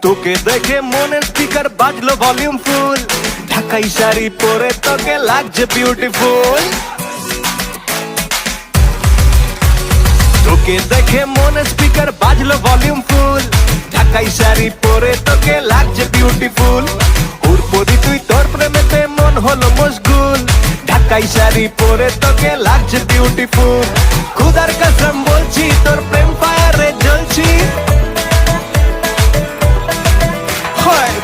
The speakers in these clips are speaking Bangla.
তোকে দেখে মনের স্পিকার বাজলো ভলিউম ফুল, ঢাকাই শাড়ি পরে তোকে লাগছে বিউটিফুল। তোকে দেখে মনের স্পিকার বাজলো ভলিউম ফুল, ঢাকাই শাড়ি পরে তোকে লাগছে বিউটিফুল। উর্পদি তুই তোর প্রেমেতে মন হলো মশগুল, ঢাকাই শাড়ি পরে তোকে লাগছে বিউটিফুল। খুদার কসম বলছি তোর প্রেম ফায়ারে জ্বলছি,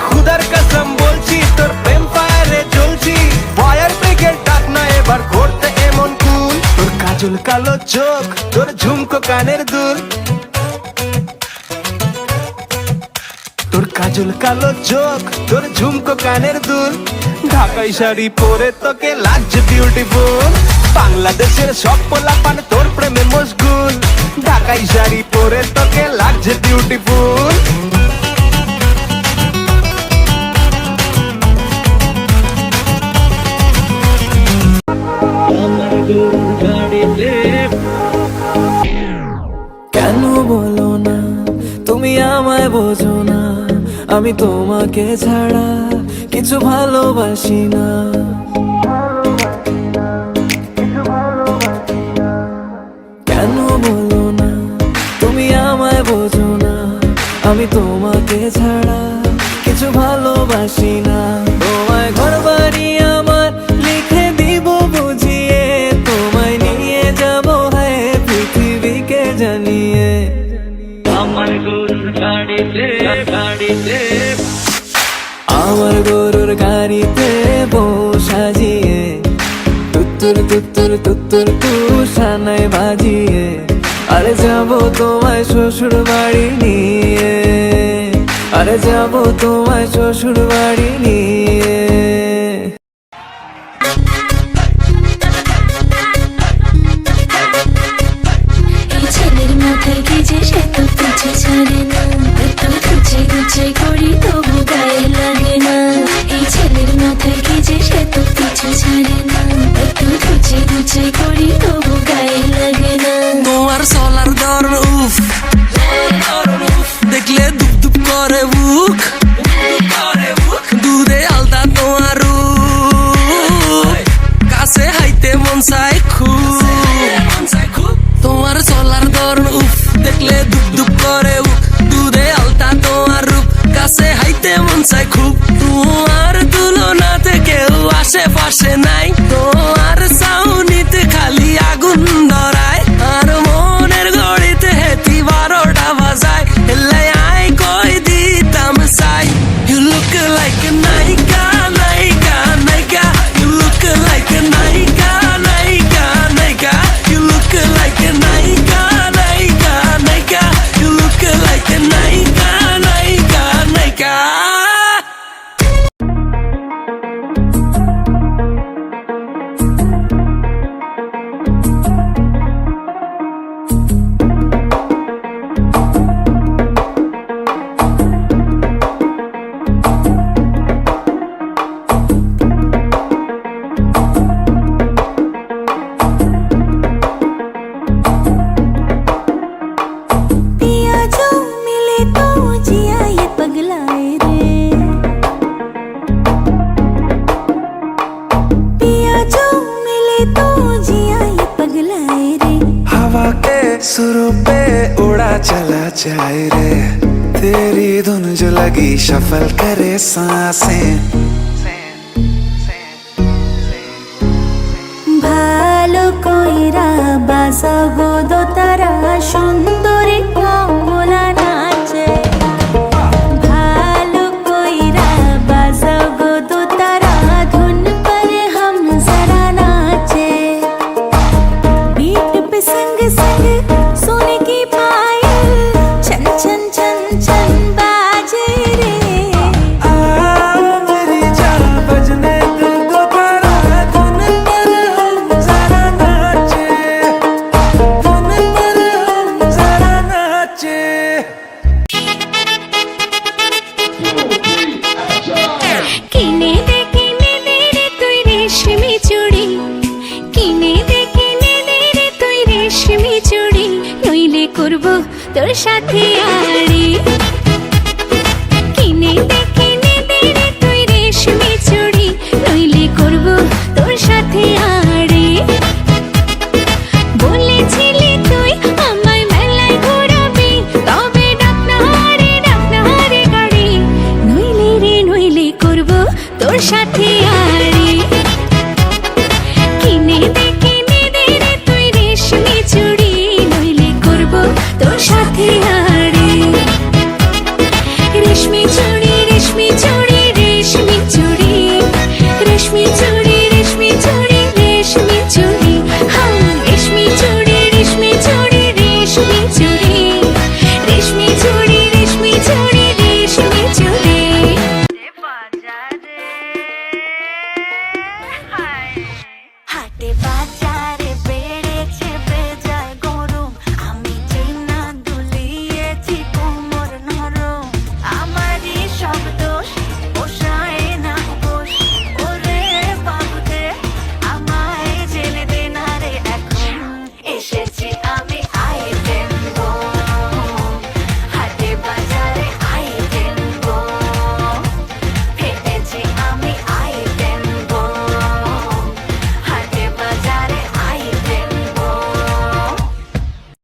খুদার কসম বলছি তোর প্রেম ফায়ারে জ্বলছি। ফায়ার ব্রিগেড ডাক না এবার করতে এমন কুল। তোর কাজল কালো চোখ, তোর ঝুমকো কানের দুল, তোর কাজল কালো চোখ, তোর ঝুমকো কানের দুল। ঢাকাই শাড়ি পরে তোকে লাগছে বিউটিফুল। বাংলাদেশের সব পোলাপান তোর প্রেমে মশগুল, ঢাকাই শাড়ি পরে তোকে লাগছে বিউটিফুল। কেন বলো না তুমি আমায় বোঝো না, আমি তোমাকে ছাড়া কিছু ভালোবাসি না। কেন বলো না তুমি আমায় বোঝো না, আমি তোমাকে ছাড়া কিছু ভালোবাসি না। তোমায় ঘর বাড়ি আমার লিখে দিব বুঝিয়ে, তোমায় নিয়ে যাবো হ্যাঁ পৃথিবীকে জানিয়ে। আমার গরুর গাড়িতে গাড়িতে, আমার গরুর গাড়িতে বউ সাজিয়ে, তুত্তুর তুত্তুর তুত্তুর তুষানায় বাজিয়ে, আরে যাবো তোমায় শ্বশুর বাড়ি নিয়ে, আরে যাবো তোমায় শ্বশুর বাড়ি নিয়ে। ছেলের মাথায় গেছে সে তো পিছু ছাড়ে না, একটু গুছে গুছে করি তবু গায়ে লাগে না। এই ছেলের মাথায় গেছে সে তো পিছু ছাড়ে না, একটু গুছে গুছে করি তবু গায়ে লাগে না। তোমার চলার ধরন উফ, দেখলে দুপ দুপ করে বুক, দুধে আলতা তোমার রূপ, কাছে হাইতে মন চাই খুব। তোমার চলার ধরন উফ, দেখলে দুপ দুপ করে বুক, দুধে আলতা তোমার রূপ, কাছে হাইতে মন চাই খুব। তোমার তুলনাতে কেউ আশেপাশে নাই, তোমার চাউনিতে খালি আগুন ধরায়, আর মনের ঘড়িতে হেতি 12টা বাজায়। এলে আই কই দিতাম চাই। You look like a নায়িকা নায়িকা নায়িকা, you look like a নায়িকা নায়িকা নায়িকা, you look like a নায়িকা নায়িকা নায়িকা, you look like a নায়িকা নায়িকা নায়িকা। पिया जो मिले तो जिया ये पगलाए रे, पिया जो मिले तो जिया ये पगलाए रे। हवा के सुरों पे उड़ा चला जाए रे, तेरी धुन जो लगी शफल करे सांसें। ভালো কইরা বাজাবো দোতারা সুন্দরী কমলা নাচে, ভালো কইরা বাজাবো দোতারা ধুন पर हम जरा नाचे। बीट पे संग संग सोने की पायल छन छन छन छन बाजे रे। आ मेरी जान बजने दिल को तारा, धुन पर हम जरा नाचे, धुन पर हम जरा नाचे। কিনে দে রে তুই রেশমি চুড়ি, কিনে দে রে তুই রেশমি চুড়ি, নইলে করব তোর সাথে আড়ি।